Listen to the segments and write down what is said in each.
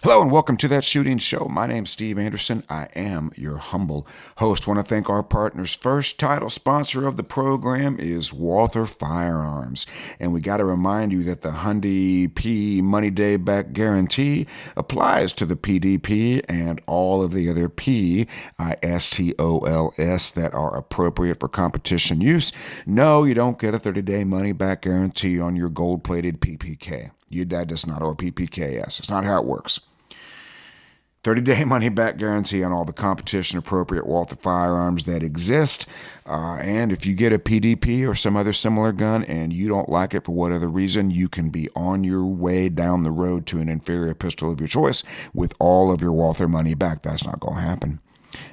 Hello and welcome to That Shooting Show. My name's Steve Anderson. I am your humble host. Want to thank our partners first. Title sponsor of the program is Walther Firearms. And we got to remind you that the Hyundai P Money Day Back Guarantee applies to the PDP and all of the other PISTOLs that are appropriate for competition use. No, you don't get a 30-day money back guarantee on your gold-plated PPK. That does not, or PPKS. It's not how it works. 30-day money-back guarantee on all the competition-appropriate Walther firearms that exist. And if you get a PDP or some other similar gun and you don't like it for whatever reason, you can be on your way down the road to an inferior pistol of your choice with all of your Walther money back. That's not going to happen.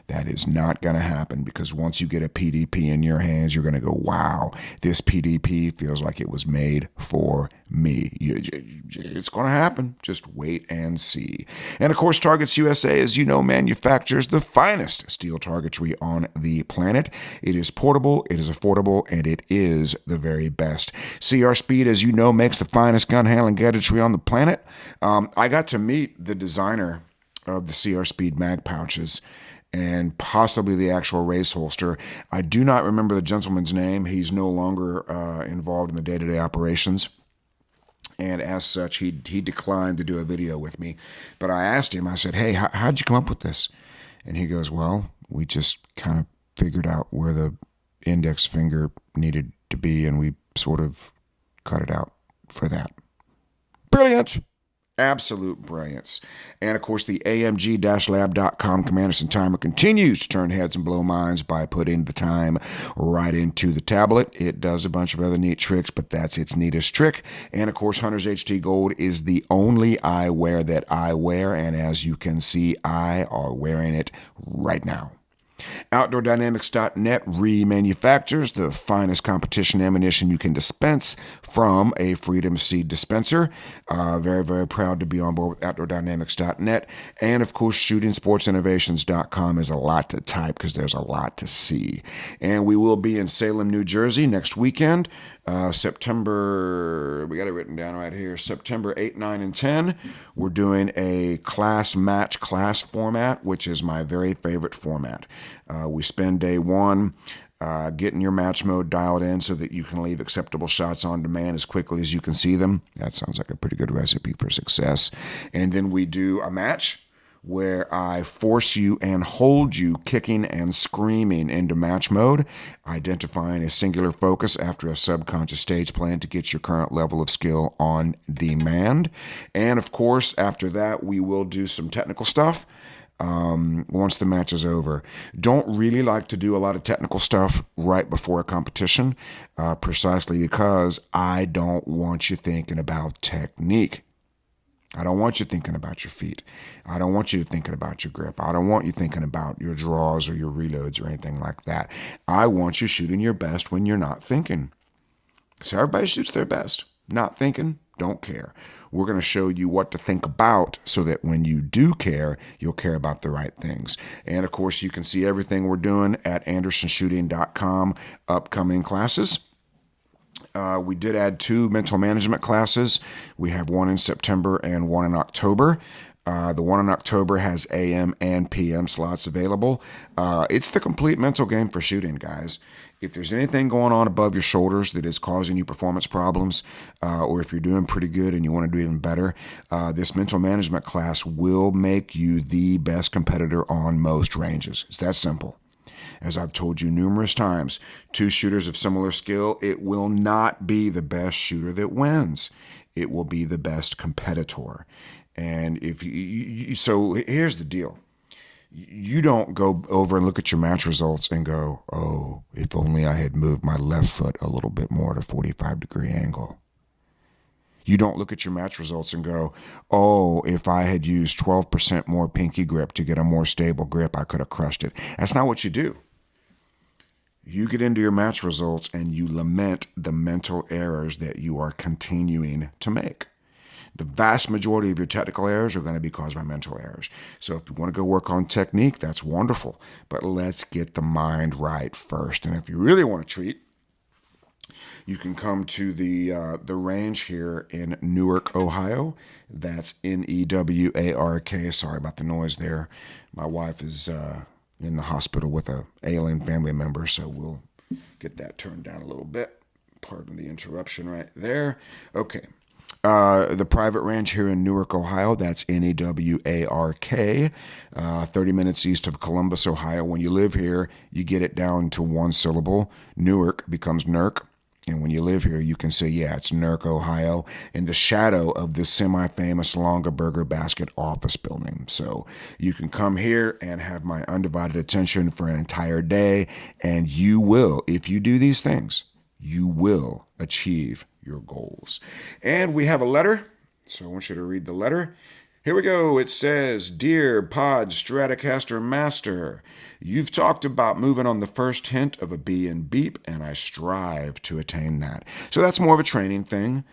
That is not going to happen, because once you get a PDP in your hands, you're going to go, wow, this PDP feels like it was made for me. It's going to happen. Just wait and see. And of course, Targets USA, as you know, manufactures the finest steel targetry on the planet. It is portable, it is affordable, and it is the very best. CR Speed, as you know, makes the finest gun handling gadgetry on the planet. I got to meet the designer of the CR Speed mag pouches and possibly the actual race holster. I do not remember the gentleman's name. He's no longer involved in the day-to-day operations. And as such, he declined to do a video with me. But I asked him, I said, hey, how'd you come up with this? And he goes, well, we just kind of figured out where the index finger needed to be, and we sort of cut it out for that. Brilliant. Absolute brilliance. And of course, the AMG-lab.com Commanderson timer continues to turn heads and blow minds by putting the time right into the tablet. It does a bunch of other neat tricks, but that's its neatest trick. And of course, Hunter's HT Gold is the only eyewear that I wear. And as you can see, I are wearing it right now. OutdoorDynamics.net remanufactures the finest competition ammunition you can dispense from a Freedom Seed dispenser. Very, very proud to be on board with OutdoorDynamics.net. And of course, ShootingSportsInnovations.com is a lot to type because there's a lot to see. And we will be in Salem, New Jersey next weekend. September, we got it written down right here, September 8, 9, and 10. We're doing a class match class format, which is my very favorite format. We spend day one getting your match mode dialed in so that you can leave acceptable shots on demand as quickly as you can see them. That sounds like a pretty good recipe for success. And then we do a match where I force you and hold you kicking and screaming into match mode, identifying a singular focus after a subconscious stage plan to get your current level of skill on demand. And of course, after that, we will do some technical stuff once the match is over. Don't really like to do a lot of technical stuff right before a competition, precisely because I don't want you thinking about technique. I don't want you thinking about your feet. I don't want you thinking about your grip. I don't want you thinking about your draws or your reloads or anything like that. I want you shooting your best when you're not thinking. So everybody shoots their best. Not thinking, don't care. We're going to show you what to think about so that when you do care, you'll care about the right things. And of course, you can see everything we're doing at andersonshooting.com, upcoming classes. We did add 2 mental management classes. We have one in September and one in October. The one in October has AM and PM slots available. It's the complete mental game for shooting, guys. If there's anything going on above your shoulders that is causing you performance problems, or if you're doing pretty good and you want to do even better, this mental management class will make you the best competitor on most ranges. It's that simple. As I've told you numerous times, 2 shooters of similar skill, it will not be the best shooter that wins. It will be the best competitor. And if so here's the deal. You don't go over and look at your match results and go, oh, if only I had moved my left foot a little bit more at a 45-degree angle. You don't look at your match results and go, oh, if I had used 12% more pinky grip to get a more stable grip, I could have crushed it. That's not what you do. You get into your match results and you lament the mental errors that you are continuing to make. The vast majority of your technical errors are going to be caused by mental errors. So if you want to go work on technique, that's wonderful. But let's get the mind right first. And if you really want to treat, You can come to the range here in Newark, Ohio. That's Newark. Sorry about the noise there. My wife is in the hospital with a ailing family member, so we'll get that turned down a little bit. Pardon the interruption right there. Okay. The private ranch here in Newark, Ohio, that's Newark, 30 minutes east of Columbus, Ohio. When you live here, you get it down to one syllable. Newark becomes Nurk. And when you live here, you can say, yeah, it's Newark, Ohio, in the shadow of this semi-famous Longaberger Basket office building. So you can come here and have my undivided attention for an entire day, and you will, if you do these things, you will achieve your goals. And we have a letter, so I want you to read the letter. Here we go. It says, Dear Pod Stratocaster Master, you've talked about moving on the first hint of a bee and beep, and I strive to attain that. So that's more of a training thing.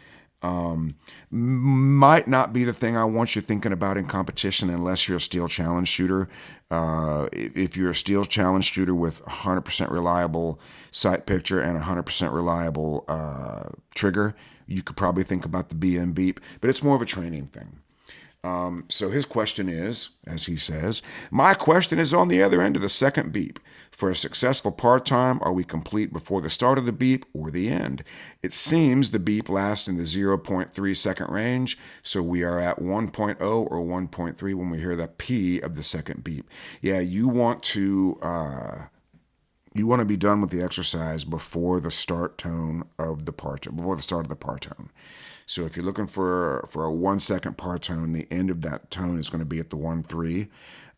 Might not be the thing I want you thinking about in competition unless you're a steel challenge shooter. If you're a steel challenge shooter with 100% reliable sight picture and 100% reliable trigger, you could probably think about the bee and beep, but it's more of a training thing. So his question is, as he says, my question is on the other end of the second beep. For a successful part-time, are we complete before the start of the beep or the end? It seems the beep lasts in the 0.3 second range, so we are at 1.0 or 1.3 when we hear the P of the second beep. Yeah, you want to be done with the exercise before the start tone of the part, before the start of the partone. So if you're looking for a 1 second partone, the end of that tone is going to be at the 1-3.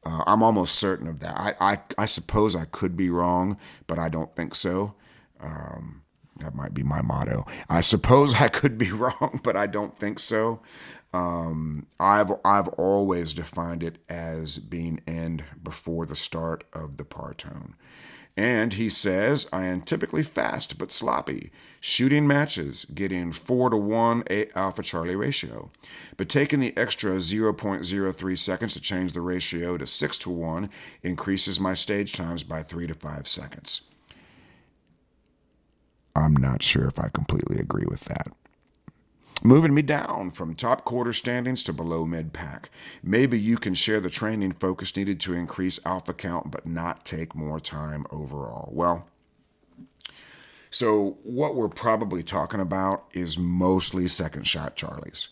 I'm almost certain of that. I suppose I could be wrong, but I don't think so. That might be my motto. I suppose I could be wrong, but I don't think so. I've always defined it as being end before the start of the partone. And he says, I am typically fast but sloppy, shooting matches, getting 4-to-1 Alpha Charlie ratio. But taking the extra 0.03 seconds to change the ratio to 6-to-1 increases my stage times by 3 to 5 seconds. I'm not sure if I completely agree with that. Moving me down from top quarter standings to below mid-pack. Maybe you can share the training focus needed to increase alpha count but not take more time overall. Well, so what we're probably talking about is mostly second shot Charlies.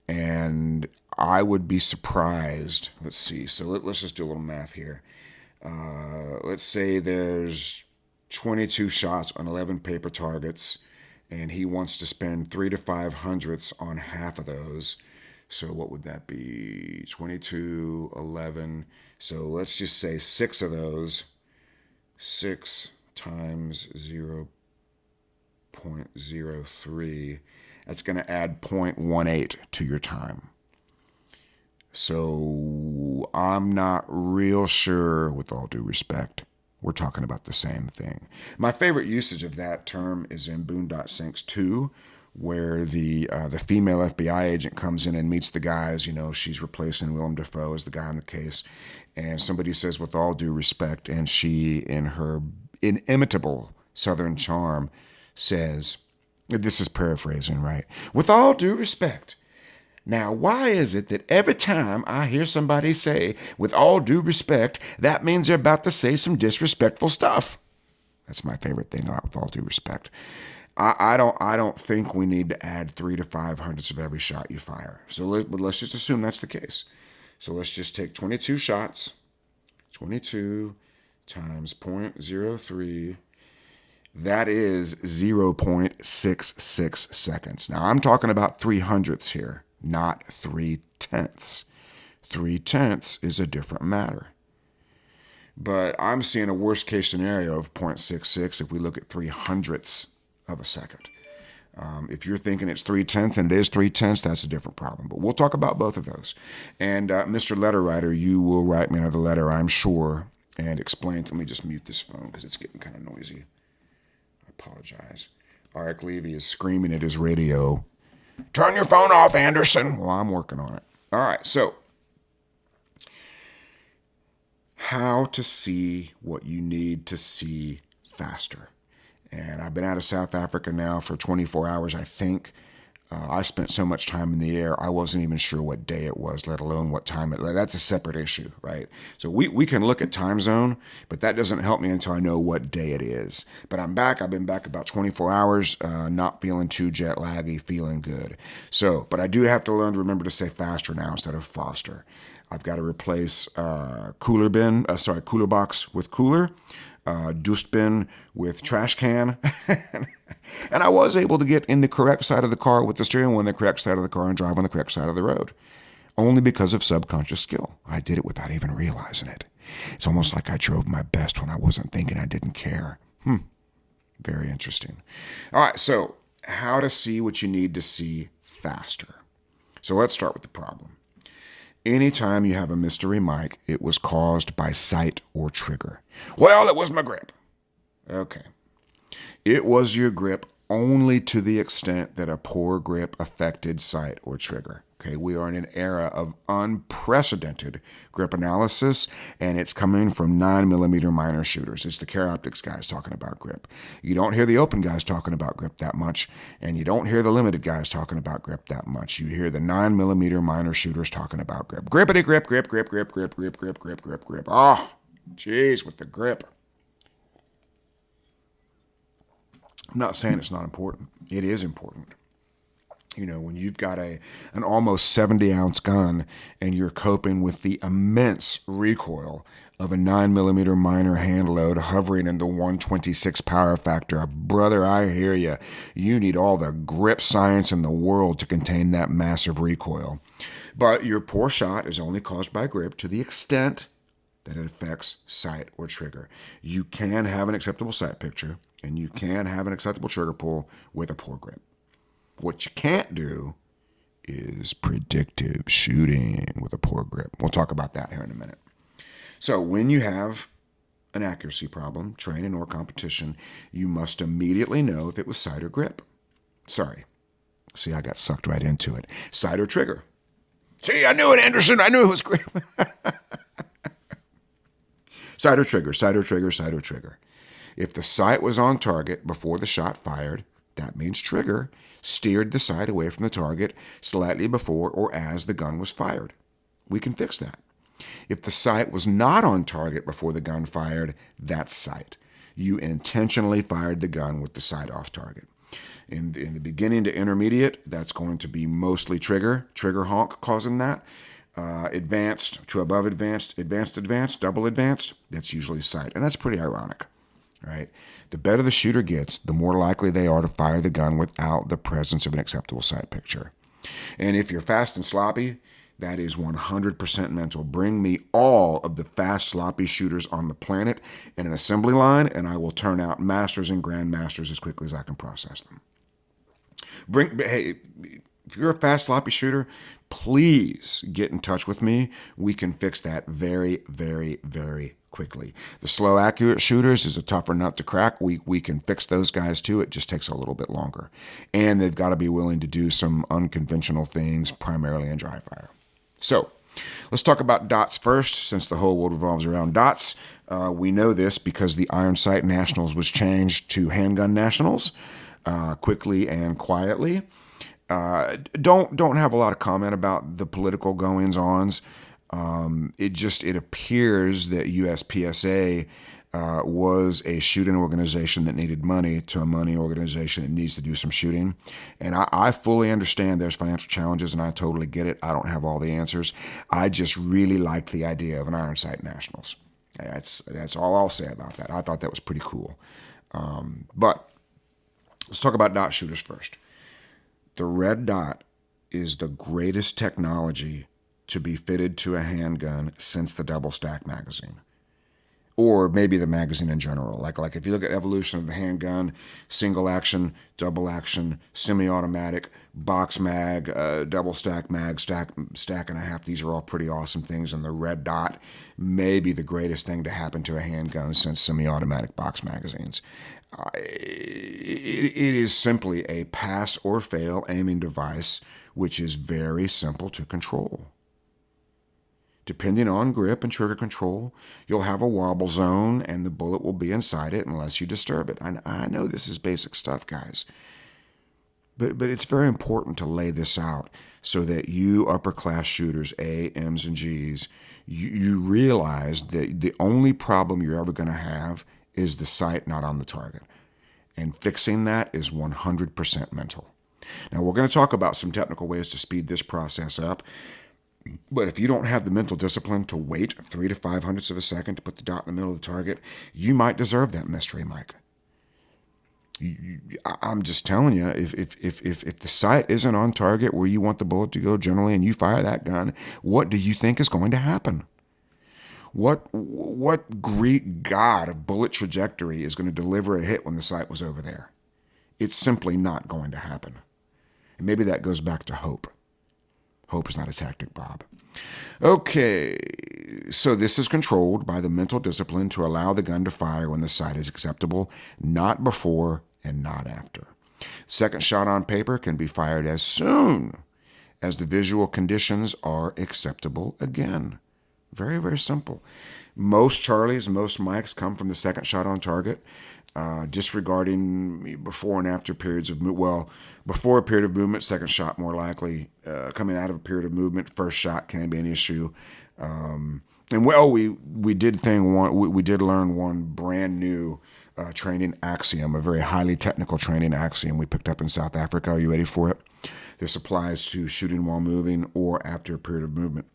And I would be surprised. Let's see. So let's just do a little math here. Let's say there's 22 shots on 11 paper targets, and he wants to spend 3 to 5 hundredths on half of those. So what would that be? 22, 11. So let's just say 6 of those. 6 times 0.03. That's going to add 0.18 to your time. So I'm not real sure, with all due respect, we're talking about the same thing. My favorite usage of that term is in Boondock Saints 2, where the female FBI agent comes in and meets the guys. You know, she's replacing Willem Dafoe as the guy in the case. And somebody says, with all due respect, and she, in her inimitable Southern charm, says, this is paraphrasing, right? With all due respect. Now, why is it that every time I hear somebody say, with all due respect, that means they're about to say some disrespectful stuff? That's my favorite thing about with all due respect. I don't think we need to add 3 to 5 hundredths of every shot you fire. So let's just assume that's the case. So let's just take 22 shots. 22 times 0.03. That is 0.66 seconds. Now, I'm talking about 3 hundredths here, not 3 tenths. 3 tenths is a different matter. But I'm seeing a worst case scenario of 0.66 if we look at 3 hundredths of a second. If you're thinking it's 3 tenths and it is 3 tenths, that's a different problem. But we'll talk about both of those. And Mr. Letter Writer, you will write me another letter, I'm sure, and explain. Let me just mute this phone because it's getting kind of noisy. I apologize. Eric Levy is screaming at his radio. Turn your phone off, Anderson. Well, I'm working on it. All right, so how to see what you need to see faster. And I've been out of South Africa now for 24 hours, I think. I spent so much time in the air, I wasn't even sure what day it was, let alone what time it. That's a separate issue, right? So we can look at time zone, but that doesn't help me until I know what day it is. But I'm back. I've been back about 24 hours, not feeling too jet laggy, feeling good. So, but I do have to learn to remember to say faster now instead of faster. I've got to replace cooler box with cooler, dustbin with trash can. And I was able to get in the correct side of the car with the steering wheel in the correct side of the car and drive on the correct side of the road. Only because of subconscious skill. I did it without even realizing it. It's almost like I drove my best when I wasn't thinking, I didn't care. Very interesting. All right, so how to see what you need to see faster. So let's start with the problem. Anytime you have a mystery mic, it was caused by sight or trigger. Well, it was my grip. Okay. It was your grip only to the extent that a poor grip affected sight or trigger. Okay, we are in an era of unprecedented grip analysis, and it's coming from 9mm minor shooters. It's the Care Optics guys talking about grip. You don't hear the open guys talking about grip that much, and you don't hear the limited guys talking about grip that much. You hear the 9mm minor shooters talking about grip. Grippity grip, grip, grip, grip, grip, grip, grip, grip, grip, grip. Oh, jeez, with the grip. I'm not saying it's not important. It is important. You know, when you've got an almost 70-ounce gun and you're coping with the immense recoil of a 9mm minor hand load hovering in the 126 power factor, brother, I hear you. You need all the grip science in the world to contain that massive recoil. But your poor shot is only caused by grip to the extent that it affects sight or trigger. You can have an acceptable sight picture and you can have an acceptable trigger pull with a poor grip. What you can't do is predictive shooting with a poor grip. We'll talk about that here in a minute. So when you have an accuracy problem, training or competition, you must immediately know if it was sight or grip. Sorry. See, I got sucked right into it. Sight or trigger. See, I knew it, Anderson. I knew it was grip. Sight or trigger, sight or trigger, sight or trigger. If the sight was on target before the shot fired, that means trigger steered the sight away from the target slightly before or as the gun was fired. We can fix that. If the sight was not on target before the gun fired, that's sight. You intentionally fired the gun with the sight off target. In the beginning to intermediate, that's going to be mostly trigger honk causing that. Advanced to above advanced, advanced, double advanced, that's usually sight. And that's pretty ironic. Right? The better the shooter gets, the more likely they are to fire the gun without the presence of an acceptable sight picture. And if you're fast and sloppy, that is 100% mental. Bring me all of the fast, sloppy shooters on the planet in an assembly line, and I will turn out masters and grandmasters as quickly as I can process them. Hey, if you're a fast, sloppy shooter, please get in touch with me. We can fix that very, very, very quickly. The slow, accurate shooters is a tougher nut to crack. We can fix those guys too. It just takes a little bit longer. And they've got to be willing to do some unconventional things, primarily in dry fire. So let's talk about dots first, since the whole world revolves around dots. We know this because the Iron Sight Nationals was changed to Handgun Nationals quickly and quietly. Don't have a lot of comment about the political goings-ons. It appears that USPSA was a shooting organization that needed money to a money organization that needs to do some shooting. And I fully understand there's financial challenges, and I totally get it. I don't have all the answers. I just really liked the idea of an Iron Sight Nationals. That's all I'll say about that. I thought that was pretty cool. But let's talk about dot shooters first. The red dot is the greatest technology to be fitted to a handgun since the double stack magazine, or maybe the magazine in general. Like if you look at evolution of the handgun, single action, double action, semi-automatic, box mag, double stack mag, stack and a half. These are all pretty awesome things. And the red dot may be the greatest thing to happen to a handgun since semi-automatic box magazines. It is simply a pass or fail aiming device, which is very simple to control. Depending on grip and trigger control, you'll have a wobble zone and the bullet will be inside it unless you disturb it. I know this is basic stuff, guys. But it's very important to lay this out so that you upper class shooters, A, M's, and G's, you realize that the only problem you're ever going to have is the sight not on the target. And fixing that is 100% mental. Now, we're going to talk about some technical ways to speed this process up. But if you don't have the mental discipline to wait 3 to 5 hundredths of a second to put the dot in the middle of the target, you might deserve that mystery mic. I'm just telling you, if the sight isn't on target where you want the bullet to go generally and you fire that gun, what do you think is going to happen? What Greek god of bullet trajectory is going to deliver a hit when the sight was over there? It's simply not going to happen. And maybe that goes back to hope. Hope is not a tactic, Bob. Okay, so this is controlled by the mental discipline to allow the gun to fire when the sight is acceptable, not before and not after. Second shot on paper can be fired as soon as the visual conditions are acceptable again. Very, very simple. Most Charlies, most mics come from the second shot on target, disregarding before and after periods of movement. Well, before a period of movement, second shot more likely. Coming out of a period of movement, first shot can be an issue. And well, we did learn one brand new training axiom, a very highly technical training axiom we picked up in South Africa. Are you ready for it? This applies to shooting while moving or after a period of movement.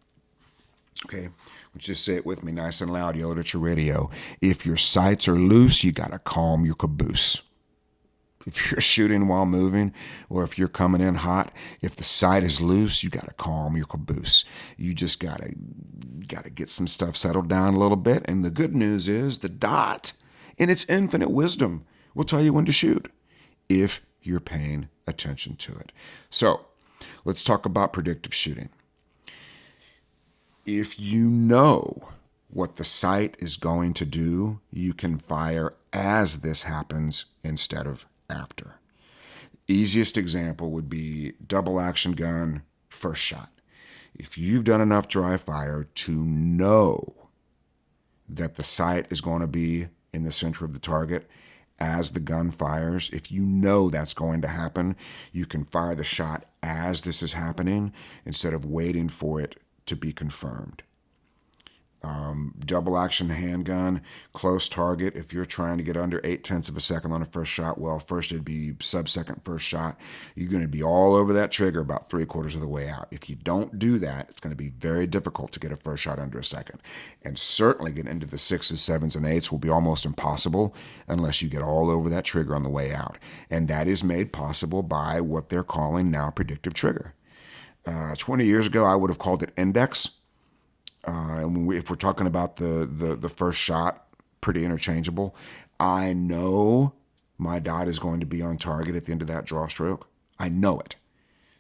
Okay, just say it with me nice and loud, yell it at your radio. If your sights are loose, you got to calm your caboose. If you're shooting while moving or if you're coming in hot, if the sight is loose, you got to calm your caboose. You just got to get some stuff settled down a little bit. And the good news is the dot, in its infinite wisdom, will tell you when to shoot if you're paying attention to it. So let's talk about predictive shooting. If you know what the sight is going to do, you can fire as this happens instead of after. Easiest example would be double action gun, first shot. If you've done enough dry fire to know that the sight is going to be in the center of the target as the gun fires, if you know that's going to happen, you can fire the shot as this is happening instead of waiting for it to be confirmed. Double action handgun, close target. If you're trying to get under 0.8 of a second on a first shot, well, first it'd be sub-second first shot. You're going to be all over that trigger about 3/4 of the way out. If you don't do that, it's going to be very difficult to get a first shot under a second. And certainly get into the 6s, 7s, and 8s will be almost impossible unless you get all over that trigger on the way out. And that is made possible by what they're calling now predictive trigger. 20 years ago, I would have called it index. And if we're talking about the first shot, pretty interchangeable. I know my dot is going to be on target at the end of that draw stroke. I know it.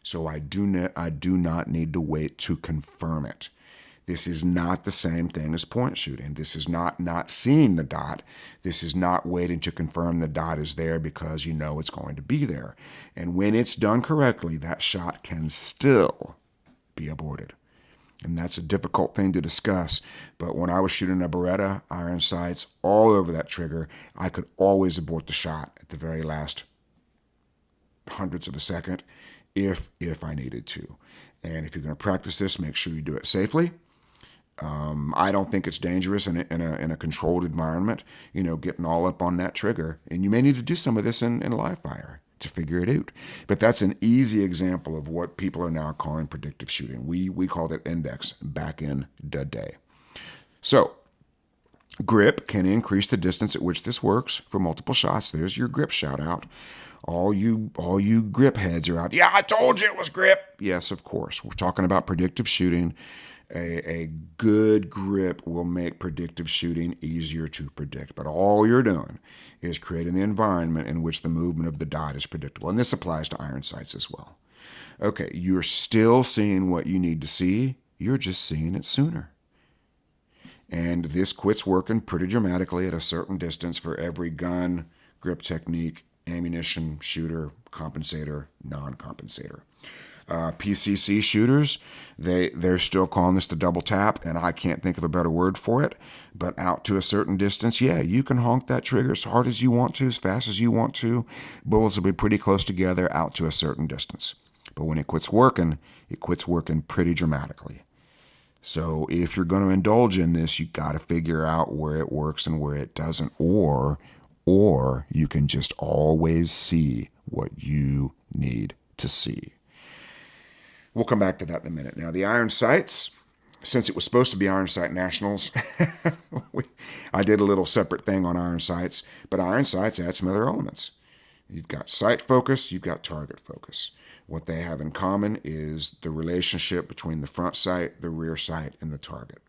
So I do not need to wait to confirm it. This is not the same thing as point shooting. This is not seeing the dot. This is not waiting to confirm the dot is there because you know it's going to be there. And when it's done correctly, that shot can still be aborted. And that's a difficult thing to discuss. But when I was shooting a Beretta, iron sights, all over that trigger, I could always abort the shot at the very last hundredths of a second if I needed to. And if you're going to practice this, make sure you do it safely. I don't think it's dangerous in a controlled environment, getting all up on that trigger. And you may need to do some of this in live fire to figure it out. But that's an easy example of what people are now calling predictive shooting. We called it index back in the day. So grip can increase the distance at which this works for multiple shots. There's your grip shout out. All you grip heads are out. Yeah, I told you it was grip. Yes, of course. We're talking about predictive shooting. A good grip will make predictive shooting easier to predict. But all you're doing is creating the environment in which the movement of the dot is predictable. And this applies to iron sights as well. Okay, you're still seeing what you need to see. You're just seeing it sooner. And this quits working pretty dramatically at a certain distance for every gun, grip technique, ammunition, shooter, compensator, non-compensator. PCC shooters, they're still calling this the double tap, and I can't think of a better word for it. But out to a certain distance, yeah, you can honk that trigger as hard as you want to, as fast as you want to. Bullets will be pretty close together out to a certain distance. But when it quits working pretty dramatically. So if you're going to indulge in this, you got to figure out where it works and where it doesn't, or you can just always see what you need to see. We'll come back to that in a minute. Now, the iron sights, since it was supposed to be Iron Sight Nationals, I did a little separate thing on iron sights, but iron sights add some other elements. You've got sight focus, you've got target focus. What they have in common is the relationship between the front sight, the rear sight, and the target.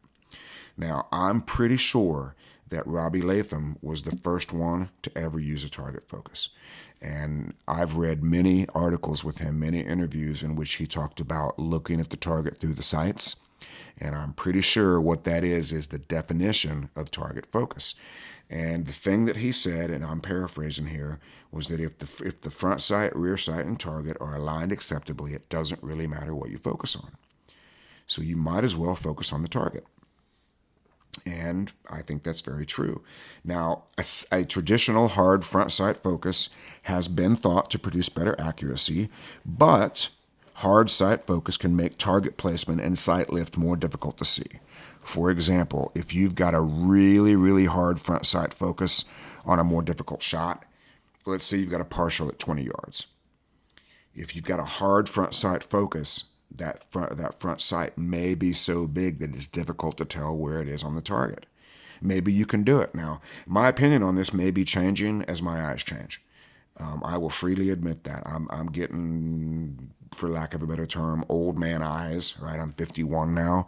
Now, I'm pretty sure that Robbie Latham was the first one to ever use a target focus. And I've read many articles with him, many interviews in which he talked about looking at the target through the sights. And I'm pretty sure what that is the definition of target focus. And the thing that he said, and I'm paraphrasing here, was that if the front sight, rear sight, and target are aligned acceptably, it doesn't really matter what you focus on. So you might as well focus on the target. And I think that's very true. Now, a traditional hard front sight focus has been thought to produce better accuracy, but hard sight focus can make target placement and sight lift more difficult to see. For example, if you've got a really, really hard front sight focus on a more difficult shot, let's say you've got a partial at 20 yards. If you've got a hard front sight focus, that front sight may be so big that it's difficult to tell where it is on the target. Maybe you can do it. Now, my opinion on this may be changing as my eyes change. I will freely admit that. I'm getting, for lack of a better term, old man eyes, right? I'm 51 now.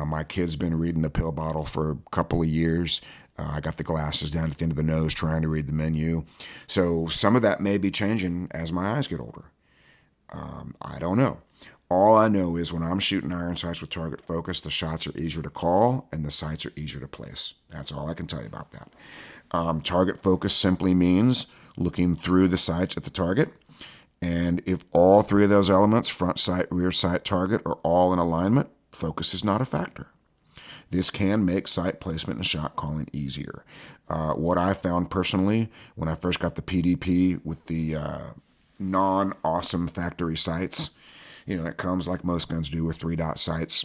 My kid's been reading the pill bottle for a couple of years. I got the glasses down at the end of the nose trying to read the menu. So some of that may be changing as my eyes get older. I don't know. All I know is when I'm shooting iron sights with target focus, the shots are easier to call and the sights are easier to place. That's all I can tell you about that. Target focus simply means looking through the sights at the target. And if all three of those elements, front sight, rear sight, target, are all in alignment, focus is not a factor. This can make sight placement and shot calling easier. What I found personally when I first got the PDP with the non-awesome factory sights, it comes like most guns do with 3-dot sights.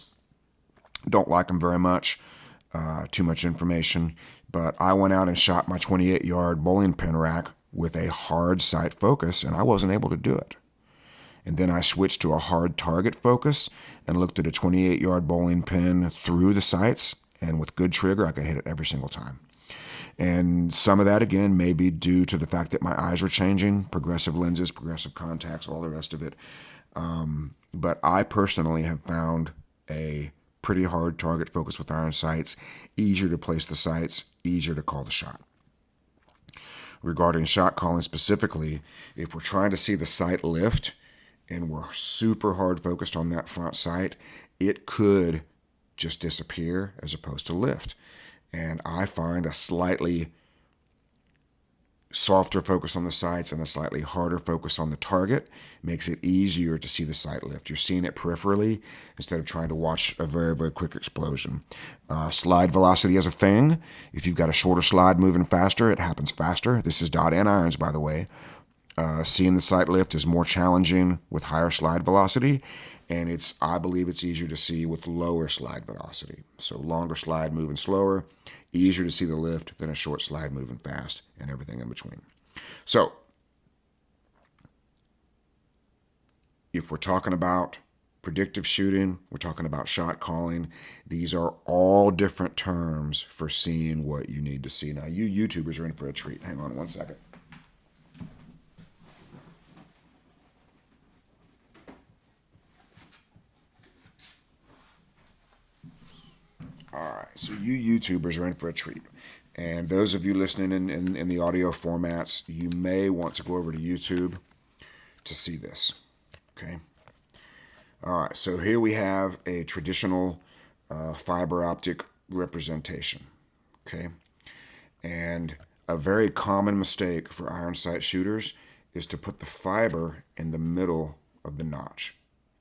Don't like them very much. Too much information. But I went out and shot my 28-yard bowling pin rack with a hard sight focus, and I wasn't able to do it. And then I switched to a hard target focus and looked at a 28-yard bowling pin through the sights, and with good trigger, I could hit it every single time. And some of that, again, may be due to the fact that my eyes are changing, progressive lenses, progressive contacts, all the rest of it. But I personally have found a pretty hard target focus with iron sights, easier to place the sights, easier to call the shot. Regarding shot calling specifically, if we're trying to see the sight lift and we're super hard focused on that front sight, it could just disappear as opposed to lift. And I find a slightly softer focus on the sights and a slightly harder focus on the target makes it easier to see the sight lift. You're seeing it peripherally instead of trying to watch a very, very quick explosion. Slide velocity is a thing. If you've got a shorter slide moving faster, it happens faster. This is dot and irons, by the way. Seeing the sight lift is more challenging with higher slide velocity, and I believe it's easier to see with lower slide velocity. So longer slide moving slower, easier to see the lift than a short slide moving fast, and everything in between. So if we're talking about predictive shooting, we're talking about shot calling, these are all different terms for seeing what you need to see. Now, you YouTubers are in for a treat. Hang on one second. All right, so you YouTubers are in for a treat. And those of you listening in the audio formats, you may want to go over to YouTube to see this, okay? All right, so here we have a traditional fiber optic representation, okay? And a very common mistake for iron sight shooters is to put the fiber in the middle of the notch,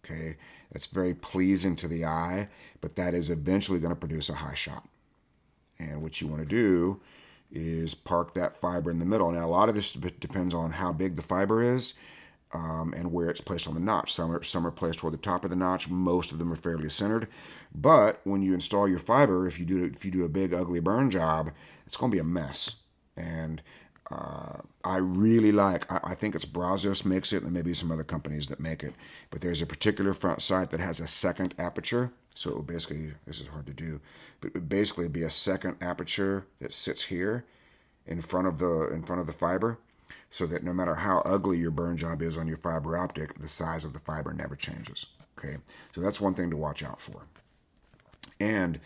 Okay, that's very pleasing to the eye, but that is eventually going to produce a high shot. And what you want to do is park that fiber in the middle. Now, a lot of this depends on how big the fiber is and where it's placed on the notch. Some are placed toward the top of the notch. Most of them are fairly centered. But when you install your fiber, if you do a big ugly burn job, it's going to be a mess. And I really like, I think it's Brazos makes it, and maybe some other companies that make it. But there's a particular front sight that has a second aperture. So it will basically, this is hard to do, but it would basically be a second aperture that sits here in front of the fiber, so that no matter how ugly your burn job is on your fiber optic, the size of the fiber never changes. Okay, so that's one thing to watch out for. And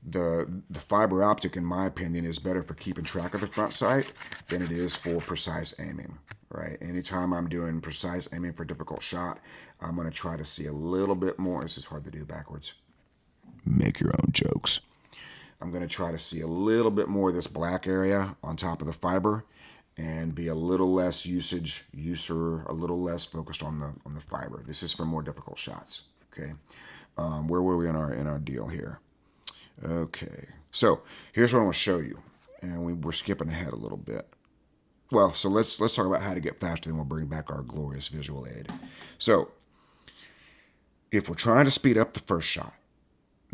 the fiber optic, in my opinion, is better for keeping track of the front sight than it is for precise aiming. Right? Anytime I'm doing precise aiming for a difficult shot, I'm going to try to see a little bit more. This is hard to do backwards. Make your own jokes. I'm going to try to see a little bit more of this black area on top of the fiber and be a little less a little less focused on the fiber. This is for more difficult shots. Okay, where were we in our deal here? Okay, so here's what I want to show you, and we're skipping ahead a little bit. Well, so let's talk about how to get faster, then we'll bring back our glorious visual aid. So if we're trying to speed up the first shot,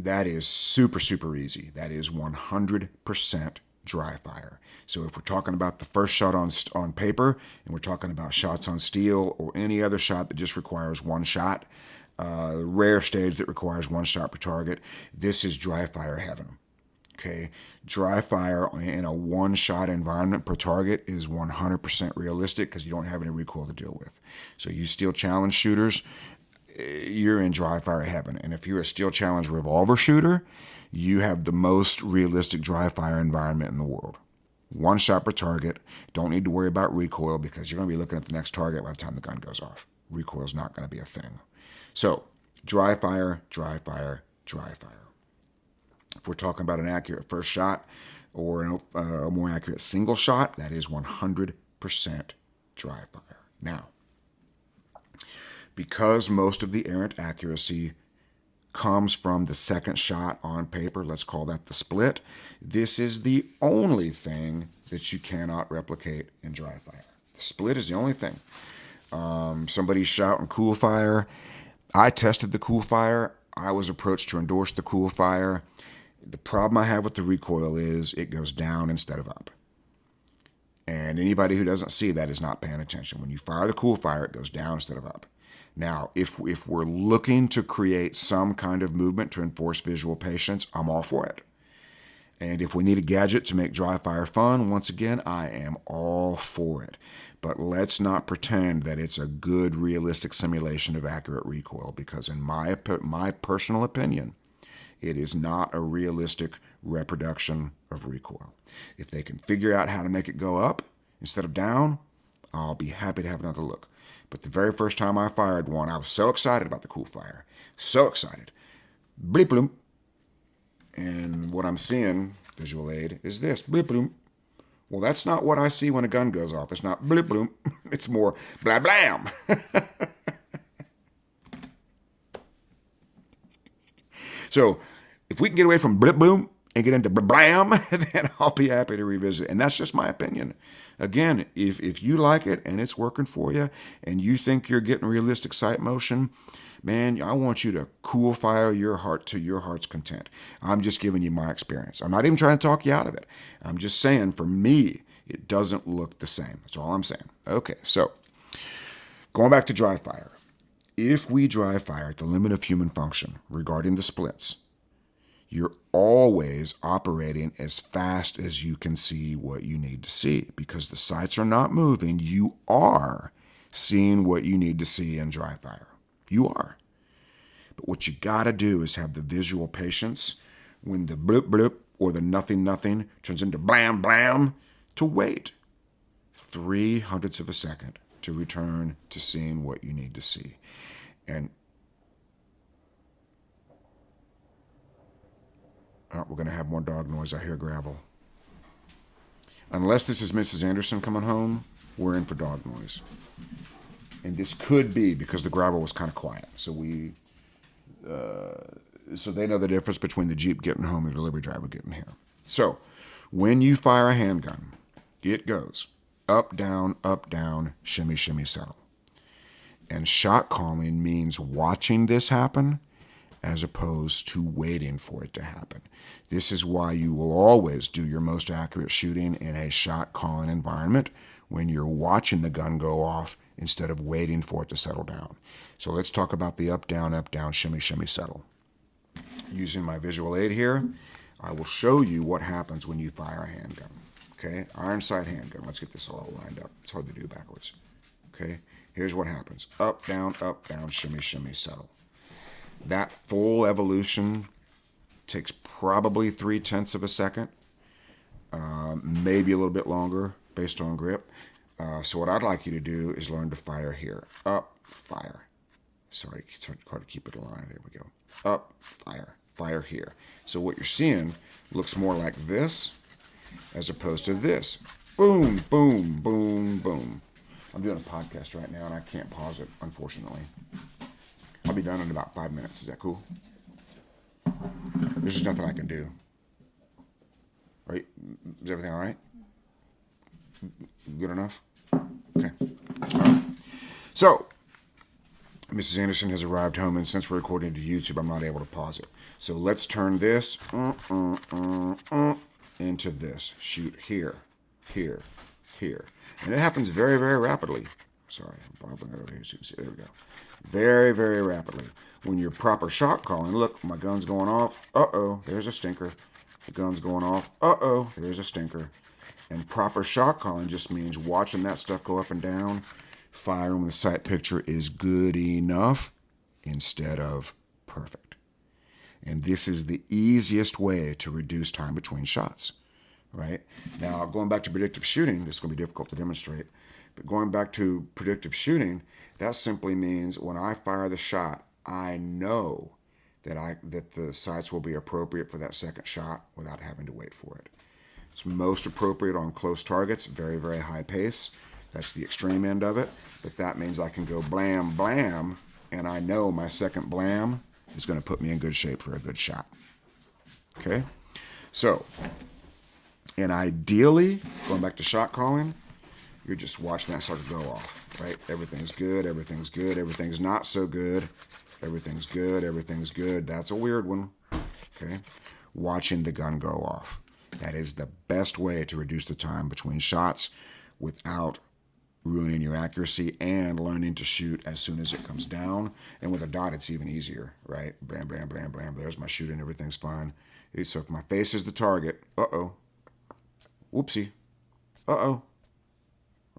that is super, super easy. That is 100% dry fire. So if we're talking about the first shot on paper, and we're talking about shots on steel or any other shot that just requires one shot, rare stage that requires one shot per target, this is dry fire heaven. Okay, dry fire in a one-shot environment per target is 100% realistic because you don't have any recoil to deal with. So you steel challenge shooters, you're in dry fire heaven. And if you're a steel challenge revolver shooter, you have the most realistic dry fire environment in the world. One shot per target. Don't need to worry about recoil because you're going to be looking at the next target by the time the gun goes off. Recoil is not going to be a thing. So dry fire, dry fire, dry fire. If we're talking about an accurate first shot or a more accurate single shot, that is 100% dry fire. Now, because most of the errant accuracy comes from the second shot on paper, let's call that the split, this is the only thing that you cannot replicate in dry fire. The split is the only thing. Somebody's shouting cool fire. I tested the cool fire. I was approached to endorse the cool fire. The problem I have with the recoil is it goes down instead of up. And anybody who doesn't see that is not paying attention. When you fire the cool fire, it goes down instead of up. Now, if we're looking to create some kind of movement to enforce visual patience, I'm all for it. And if we need a gadget to make dry fire fun, once again, I am all for it. But let's not pretend that it's a good, realistic simulation of accurate recoil, because in my personal opinion, it is not a realistic reproduction of recoil. If they can figure out how to make it go up instead of down, I'll be happy to have another look. But the very first time I fired one, I was so excited about the cool fire. So excited. Bleep bloom. And what I'm seeing, visual aid, is this. Bleep bloom. Well, that's not what I see when a gun goes off. It's not bleep bloom. It's more blah blam. So if we can get away from blip boom and get into blam, then I'll be happy to revisit. And that's just my opinion. Again, if you like it and it's working for you and you think you're getting realistic sight motion, man, I want you to cool fire your heart to your heart's content. I'm just giving you my experience. I'm not even trying to talk you out of it. I'm just saying, for me, it doesn't look the same. That's all I'm saying. Okay, so going back to dry fire. If we dry fire at the limit of human function regarding the splits, you're always operating as fast as you can see what you need to see, because the sights are not moving. You are seeing what you need to see in dry fire. You are. But what you got to do is have the visual patience when the bloop bloop or the nothing nothing turns into blam blam to wait 0.03 of a second to return to seeing what you need to see. And we're going to have more dog noise. I hear gravel. Unless this is Mrs. Anderson coming home, we're in for dog noise. And this could be because the grabber was kind of quiet. So so they know the difference between the Jeep getting home and the delivery driver getting here. So when you fire a handgun, it goes up, down, shimmy, shimmy, settle. And shot calling means watching this happen as opposed to waiting for it to happen. This is why you will always do your most accurate shooting in a shot calling environment when you're watching the gun go off instead of waiting for it to settle down. So let's talk about the up, down, shimmy, shimmy, settle. Using my visual aid here, I will show you what happens when you fire a handgun. Okay, iron sight handgun. Let's get this all lined up. It's hard to do backwards. Okay, here's what happens. Up, down, shimmy, shimmy, settle. That full evolution takes probably 0.3 of a second, maybe a little bit longer based on grip. So what I'd like you to do is learn to fire here. Up, fire. Sorry, it's hard to keep it aligned. There we go. Up, fire. Fire here. So what you're seeing looks more like this as opposed to this. Boom, boom, boom, boom. I'm doing a podcast right now and I can't pause it, unfortunately. I'll be done in about 5 minutes. Is that cool? There's just nothing I can do. Right? Is everything all right? Good enough? Okay. All right. So, Mrs. Anderson has arrived home, and since we're recording to YouTube, I'm not able to pause it. So let's turn this into this. Shoot here, here, here. And it happens very, very rapidly. Sorry, I'm bobbling over here. There we go. Very, very rapidly. When you're proper shot calling, look, my gun's going off. Uh-oh, there's a stinker. The gun's going off. Uh-oh, there's a stinker. And proper shot calling just means watching that stuff go up and down, firing when the sight picture is good enough instead of perfect. And this is the easiest way to reduce time between shots, right? Now, going back to predictive shooting, this is going to be difficult to demonstrate, but going back to predictive shooting, that simply means when I fire the shot, I know that the sights will be appropriate for that second shot without having to wait for it. It's most appropriate on close targets, very, very high pace. That's the extreme end of it. But that means I can go blam, blam, and I know my second blam is going to put me in good shape for a good shot. Okay? So, and ideally, going back to shot calling, you're just watching that sucker go off, right? Everything's good, everything's good, everything's not so good, everything's good, everything's good. That's a weird one, okay? Watching the gun go off. That is the best way to reduce the time between shots without ruining your accuracy and learning to shoot as soon as it comes down. And with a dot, it's even easier, right? Blam, blam, blam, blam. There's my shooting. Everything's fine. So if my face is the target, uh-oh. Whoopsie. Uh-oh.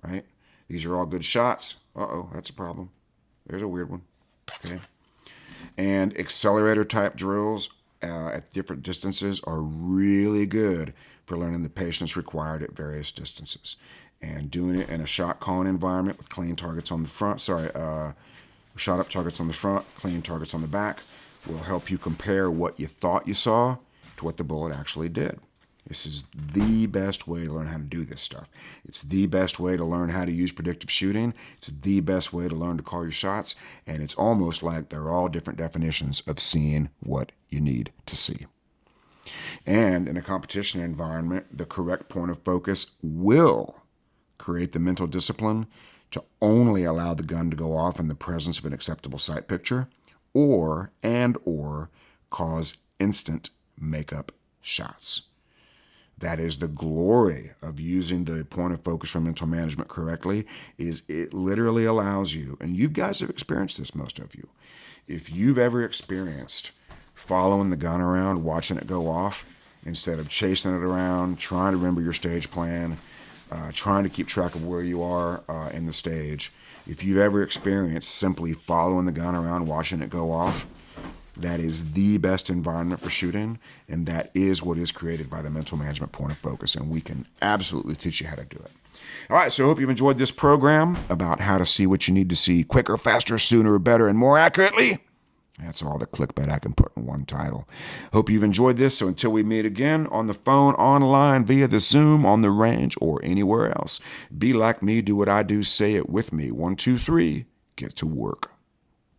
Right? These are all good shots. Uh-oh, that's a problem. There's a weird one. Okay. And accelerator type drills at different distances are really good for learning the patience required at various distances. And doing it in a shot calling environment with clean targets on the front, shot up targets on the front, clean targets on the back, will help you compare what you thought you saw to what the bullet actually did. This is the best way to learn how to do this stuff. It's the best way to learn how to use predictive shooting. It's the best way to learn to call your shots. And it's almost like they're all different definitions of seeing what you need to see. And in a competition environment, the correct point of focus will create the mental discipline to only allow the gun to go off in the presence of an acceptable sight picture or cause instant makeup shots. That is the glory of using the point of focus for mental management correctly, is it literally allows you, and you guys have experienced this, most of you. If you've ever experienced following the gun around, watching it go off, instead of chasing it around, trying to remember your stage plan, trying to keep track of where you are in the stage, if you've ever experienced simply following the gun around, watching it go off, that is the best environment for shooting, and that is what is created by the mental management point of focus, and we can absolutely teach you how to do it. All right, so I hope you've enjoyed this program about how to see what you need to see quicker, faster, sooner, better, and more accurately. That's all the clickbait I can put in one title. Hope you've enjoyed this, so until we meet again on the phone, online, via the Zoom, on the range, or anywhere else, be like me, do what I do, say it with me. 1, 2, 3. get to work.